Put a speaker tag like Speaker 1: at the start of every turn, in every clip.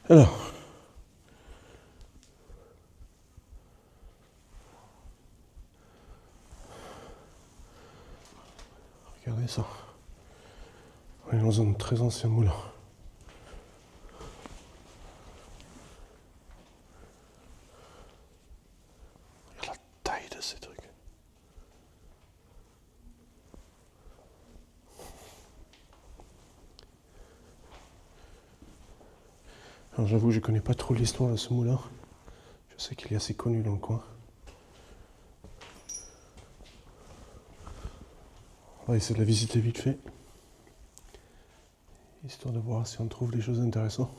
Speaker 1: Alors, regardez ça. On est dans un très ancien moulin. Regarde la taille de ces trucs. Alors j'avoue, je connais pas trop l'histoire de ce moulin. Je sais qu'il est assez connu dans le coin. On va essayer de la visiter vite fait. Histoire de voir si on trouve des choses intéressantes.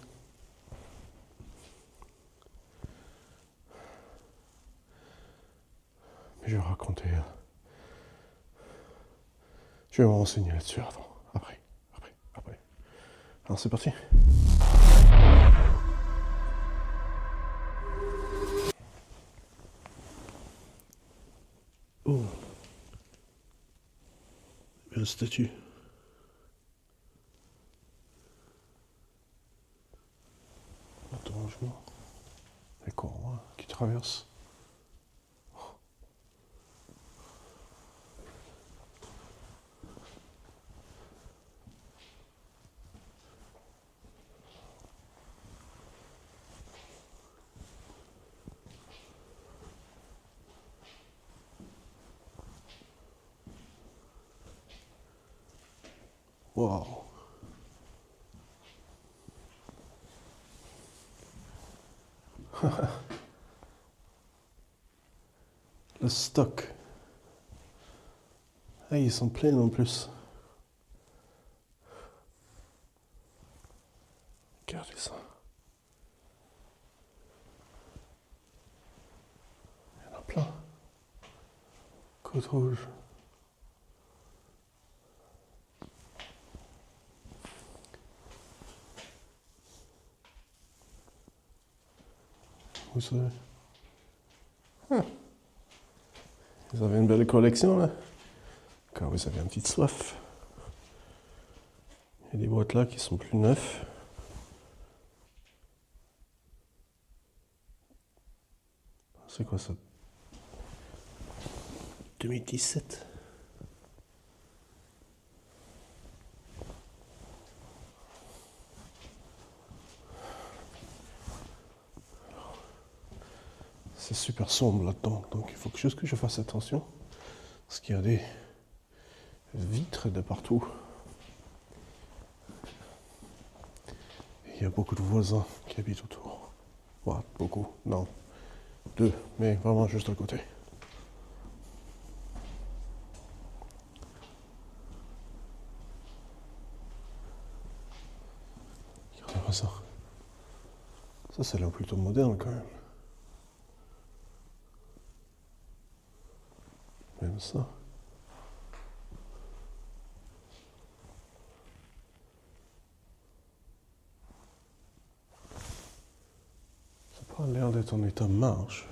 Speaker 1: Mais je vais raconter. Je vais me renseigner là-dessus avant. Après. Alors c'est parti. Oh. Belle statue. Étrangement. Les coraux qui traversent. Wow. Le stock. Ah, ils sont pleins en plus. Regardez ça. Il y en a plein. Côte rouge. Vous savez. Vous avez une belle collection là. Quand vous avez une petite soif. Il y a des boîtes là qui sont plus neufs. C'est quoi ça? 2017. C'est super sombre là-dedans, donc il faut juste que je fasse attention. Parce qu'il y a des vitres de partout. Et il y a beaucoup de voisins qui habitent autour. Ouais, beaucoup, non. 2, mais vraiment juste à côté. Regardez-moi ça. Ça, c'est l'air plutôt moderne quand même. Même ça. Ça n'a pas l'air d'être en état de marche.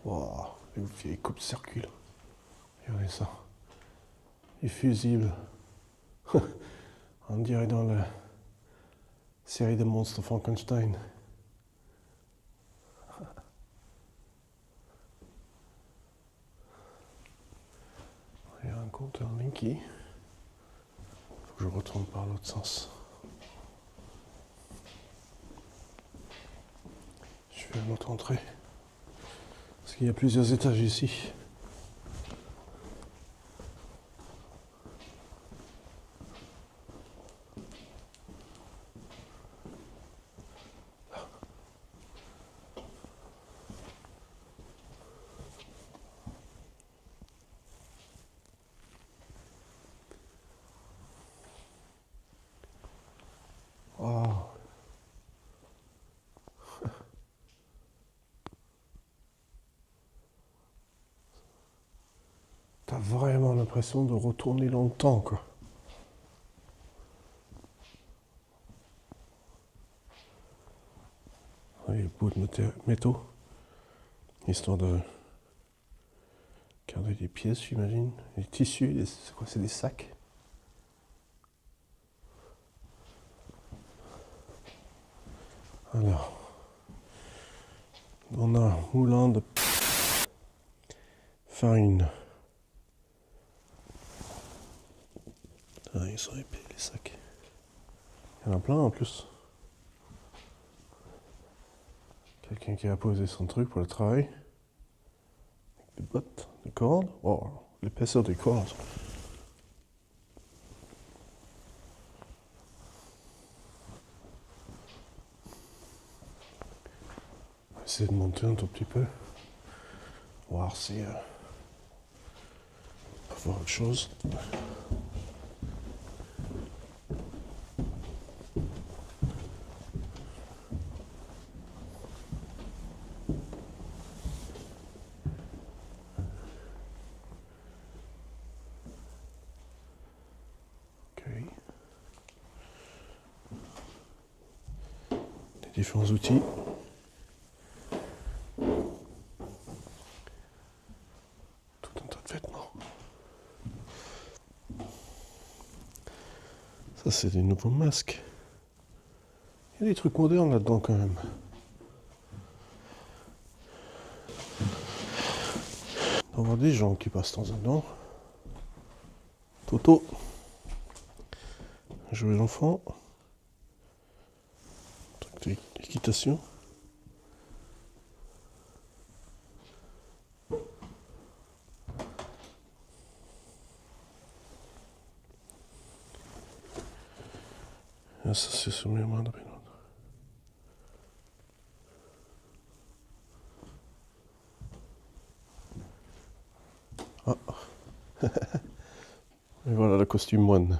Speaker 1: Wow, les vieilles coupes-circuits. Regardez ça. Les fusibles. On dirait dans la série de monstres Frankenstein. Il y a un compteur Linky. Faut que je retourne par l'autre sens. Je vais à l'autre entrée. Parce qu'il y a plusieurs étages ici. Oh. T'as vraiment l'impression de retourner dans le temps, quoi. Les bouts de métaux, histoire de garder des pièces, j'imagine. Les tissus, c'est quoi? C'est des sacs. Alors, on a un moulin de farine. Ah, ils sont épais les sacs. Il y en a plein en plus. Quelqu'un qui a posé son truc pour le travail. Des bottes, des cordes. Oh, l'épaisseur des cordes. On va essayer de monter un tout petit peu. Voir si on peut voir autre chose. Ok. Les différents outils. Tout un tas de vêtements. Ça, c'est des nouveaux masques. Il y a des trucs modernes là-dedans quand même. Il doit y avoir des gens qui passent dans un an. Toto. Jouer l'enfant. Truc d'équitation. Ah, ça, c'est sur mes mains. Ah. Et voilà le costume moine.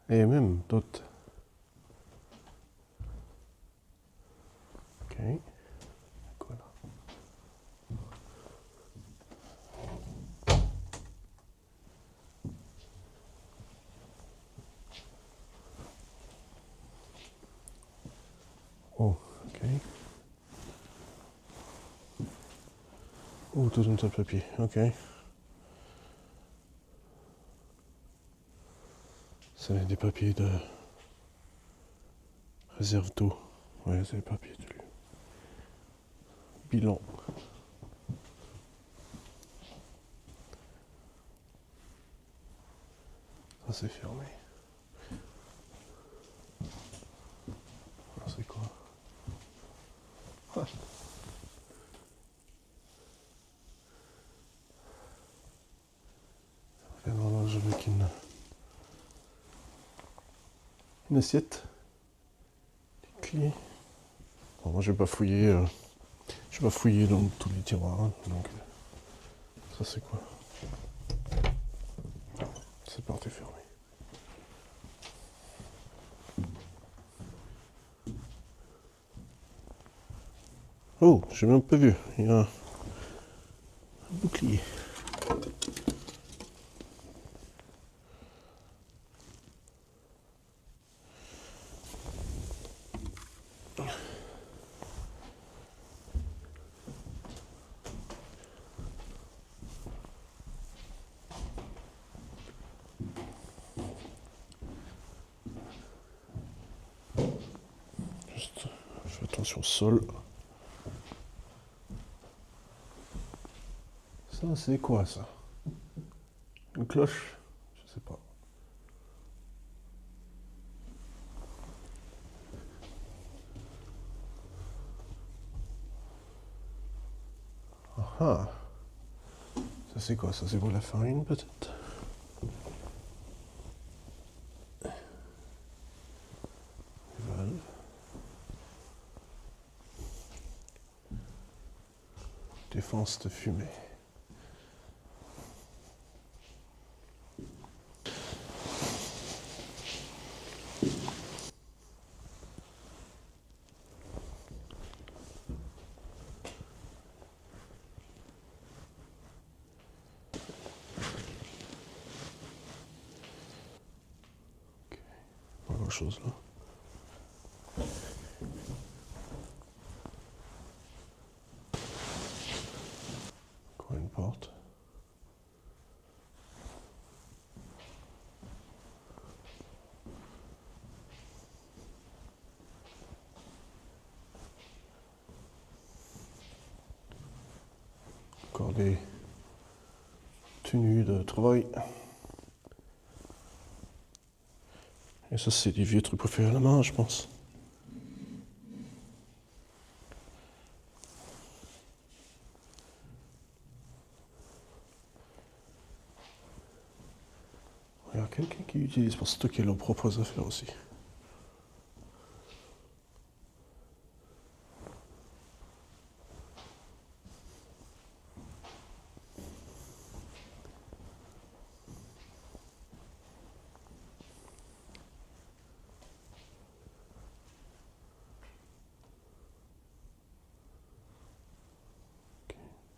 Speaker 1: Et même d'autres. Ok. Voilà. Oh, ok. Oh, tout un tas de papier. Ok. C'est des papiers de réserve d'eau. Ouais, c'est des papiers de bilan. Ça, c'est fermé. Ah, c'est quoi? Ah. Et voilà, je veux une assiette. Des clés. Bon, moi, je vais pas fouiller. Je vais pas fouiller dans tous les tiroirs. Hein, donc, ça, c'est quoi? C'est porté fermé. Oh, j'ai même pas vu. Il y a un bouclier. Juste, fais attention au sol. Ça, c'est quoi ça? Une cloche? Je sais pas. Ah. Ça, c'est quoi? Ça, c'est pour la farine, peut-être? Valve. Défense de fumée. Pas grand-chose là. Encore une porte. faire les tenues de travail. Et ça, c'est des vieux trucs pour faire à la main, je pense. Il y a quelqu'un qui utilise pour stocker leurs propres affaires aussi.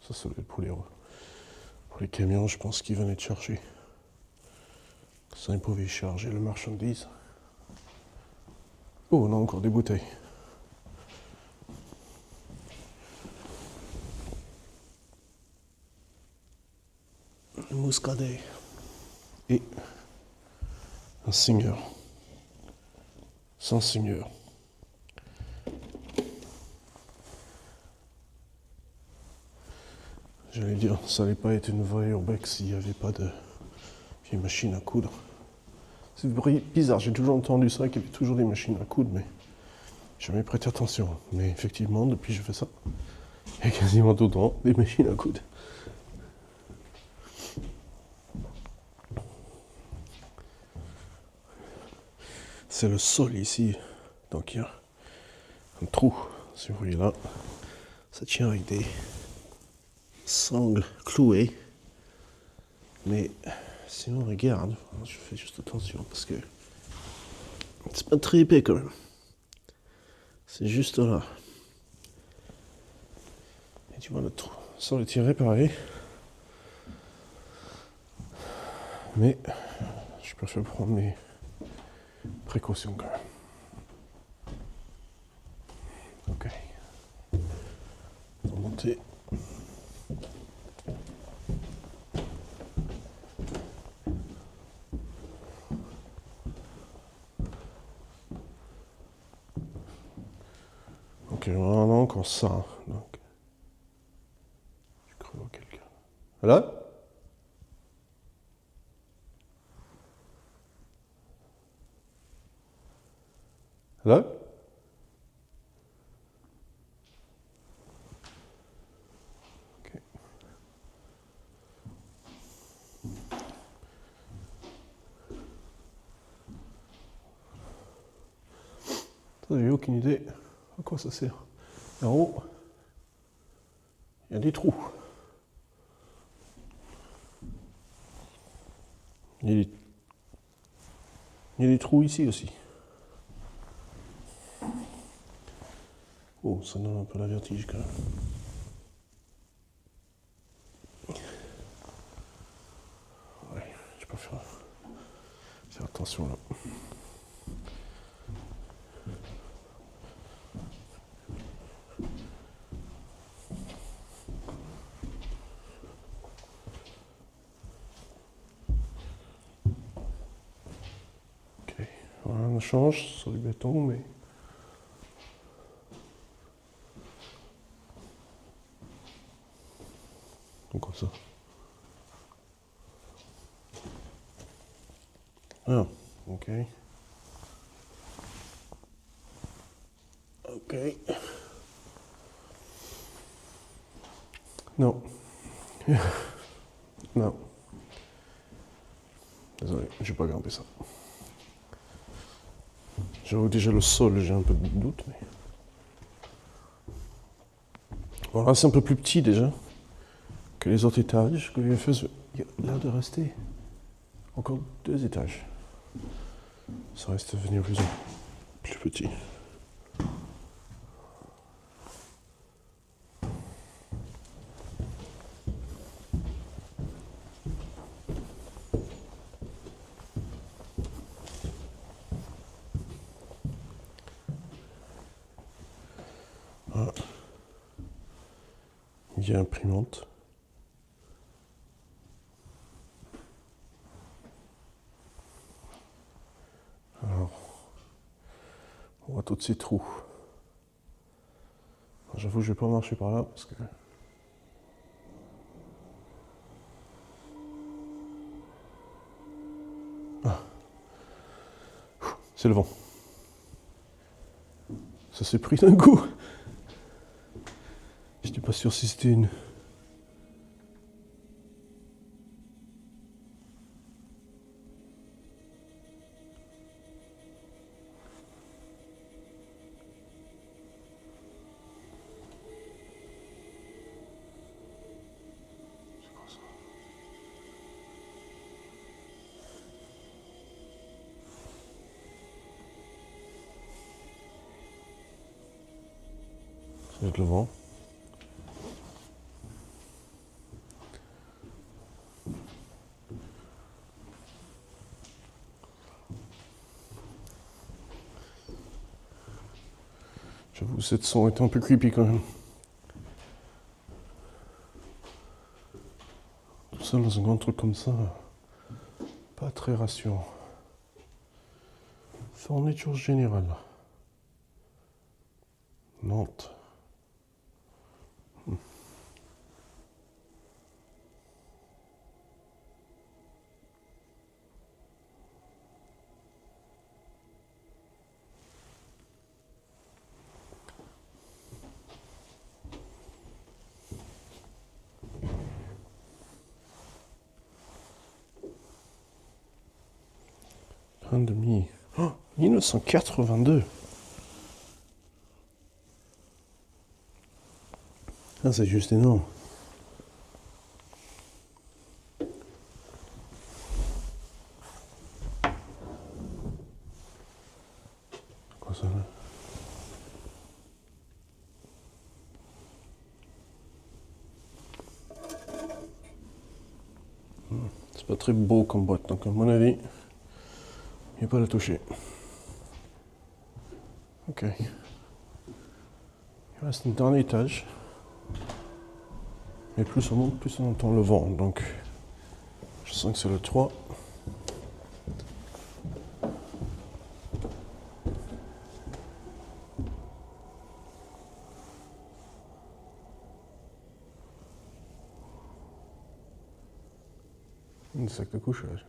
Speaker 1: Ça, ça doit être pour les camions, je pense qu'ils venaient de chercher. Ça, ils pouvaient charger le marchandise. Oh, on a encore des bouteilles. Un muscadet. Et un seigneur. Sans seigneur. J'allais dire, ça n'allait pas être une vraie urbex s'il n'y avait pas de vieille machine à coudre. C'est bizarre, j'ai toujours entendu ça, qu'il y avait toujours des machines à coudre, mais j'ai jamais prêté attention. Mais effectivement, depuis que je fais ça, il y a quasiment tout le temps des machines à coudre. C'est le sol ici, donc il y a un trou, si vous voyez là. Ça tient avec des sangles clouées. Mais si on regarde, je fais juste attention parce que c'est pas très épais quand même. C'est juste là. Et tu vois le trou. Sans le tirer pareil. Mais je préfère prendre mes précautions quand même. Ok. On va monter. Ok, on a encore ça. Donc, je crois quelqu'un. Là? Là? Ok. Ça, j'ai aucune idée à quoi ça sert. En haut, il y a des trous. Il y a des trous ici aussi. Oh, ça donne un peu la vertige quand même. Ouais, je peux faire attention là. Ok, voilà, on change sur du béton, mais... Donc comme ça. Ah, ok. Ok. Non. Non. Désolé, j'ai pas gardé ça. J'avoue déjà le sol, j'ai un peu de doute, mais... Voilà, c'est un peu plus petit déjà que les autres étages que j'ai fait. Il y a l'air de rester encore 2 étages. Ça reste devenir plus petit. Voilà. Il y a imprimante. Alors, on voit tous ces trous. J'avoue, je vais pas marcher par là parce que C'est le vent. Ça s'est pris d'un coup. J'étais pas sûr si c'était une... Ça va être le vent. J'avoue, cette son est un peu creepy quand même. Tout ça dans un grand truc comme ça, pas très rassurant. Fourniture générale. Nantes. Un demi. Oh, 1982. Ah, c'est juste énorme. Quoi ça là? C'est pas très beau comme boîte, donc à mon avis, il n'y a pas à la toucher. Ok. Il reste un dernier étage. Et plus on monte, plus on entend le vent. Donc, je sens que c'est le 3. Un sac de couchage.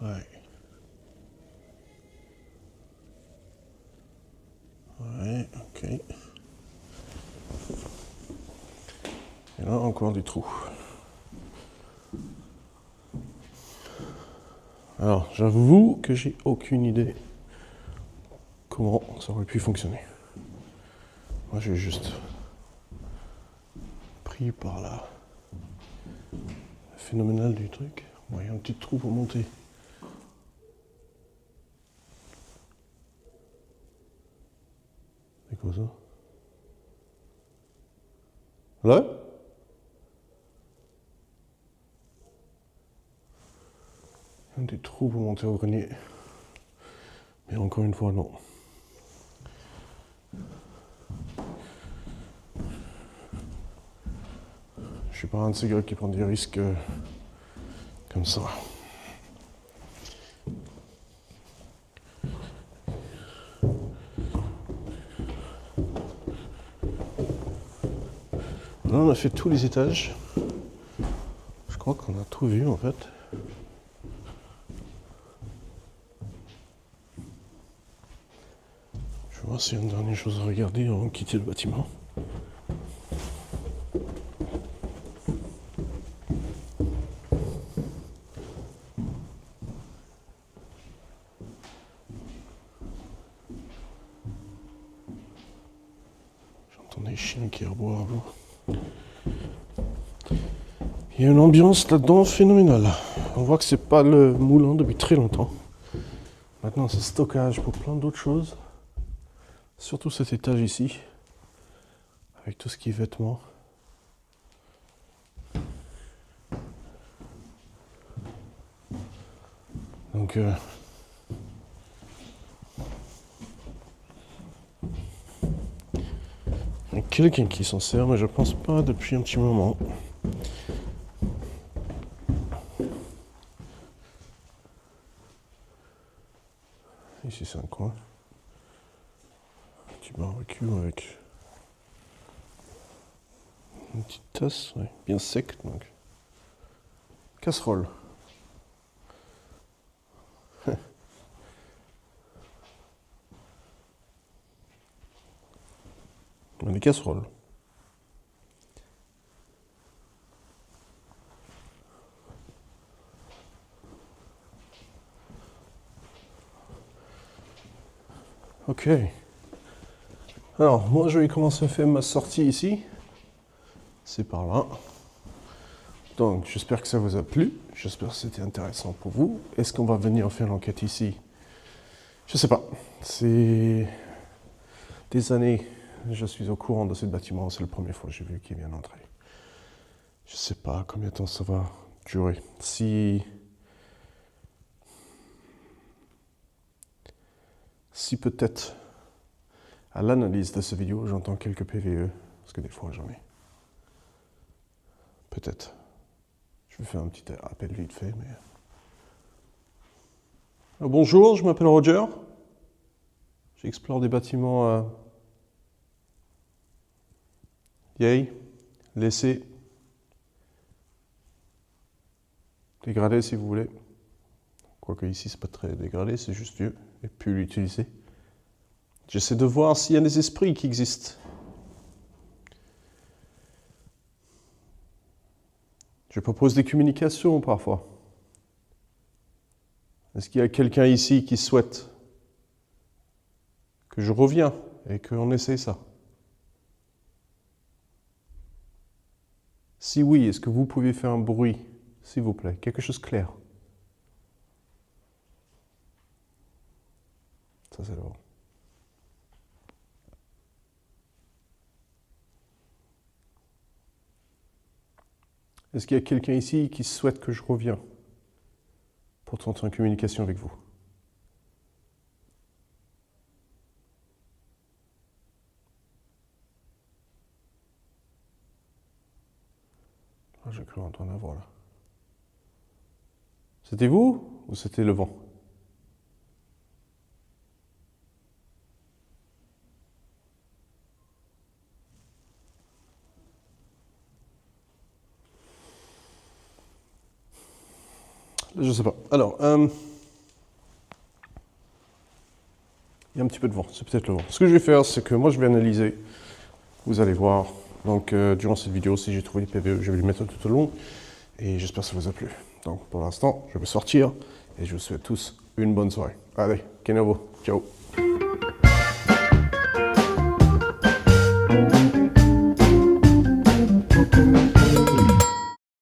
Speaker 1: Ouais. Ouais, ok. Et là, encore des trous. Alors, j'avoue que j'ai aucune idée comment ça aurait pu fonctionner. Moi, j'ai juste pris par la phénoménal du truc. Bon, il y a un petit trou pour monter. C'est quoi ça? Là? Un des trous pour monter au grenier. Mais encore une fois, non. Je suis pas un de ces gars qui prend des risques comme ça. Là, on a fait tous les étages. Je crois qu'on a tout vu en fait. Je vais voir s'il y a une dernière chose à regarder avant de quitter le bâtiment. J'entends des chiens qui aboient. Il y a une ambiance là-dedans phénoménale. On voit que c'est pas le moulin depuis très longtemps. Maintenant, c'est stockage pour plein d'autres choses. Surtout cet étage ici, avec tout ce qui est vêtements. Donc, Il y a quelqu'un qui s'en sert, mais je pense pas depuis un petit moment. Ici c'est un coin. Un petit barbecue avec une petite tasse, ouais, bien sec donc. Casserole. Des casseroles. Ok. Alors, moi je vais commencer à faire ma sortie ici. C'est par là. Donc, j'espère que ça vous a plu. J'espère que c'était intéressant pour vous. Est-ce qu'on va venir faire l'enquête ici? Je sais pas. C'est des années. Je suis au courant de ce bâtiment. C'est la première fois que j'ai vu qu'il vient d'entrer. Je sais pas combien de temps ça va durer. Si peut-être à l'analyse de cette vidéo, j'entends quelques PVE, parce que des fois j'en ai. Peut-être. Je vais faire un petit appel vite fait, mais... Alors, bonjour, je m'appelle Roger. J'explore des bâtiments à... Yay, laissez. Dégradé si vous voulez. Quoique ici c'est pas très dégradé, c'est juste vieux, et plus l'utiliser. J'essaie de voir s'il y a des esprits qui existent. Je propose des communications parfois. Est-ce qu'il y a quelqu'un ici qui souhaite que je revienne et qu'on essaye ça? Si oui, est-ce que vous pouvez faire un bruit, s'il vous plaît, quelque chose de clair? Ça c'est bon. Est-ce qu'il y a quelqu'un ici qui souhaite que je revienne pour tenter une communication avec vous? Ah, j'ai cru entendre la voix là. C'était vous ou c'était le vent? Je sais pas. Alors, il y a un petit peu de vent, c'est peut-être le vent. Ce que je vais faire, c'est que moi je vais analyser. Vous allez voir. Donc, durant cette vidéo, si j'ai trouvé les PVE, je vais les mettre tout au long. Et j'espère que ça vous a plu. Donc, pour l'instant, je vais sortir et je vous souhaite tous une bonne soirée. Allez, Kenavo, ciao.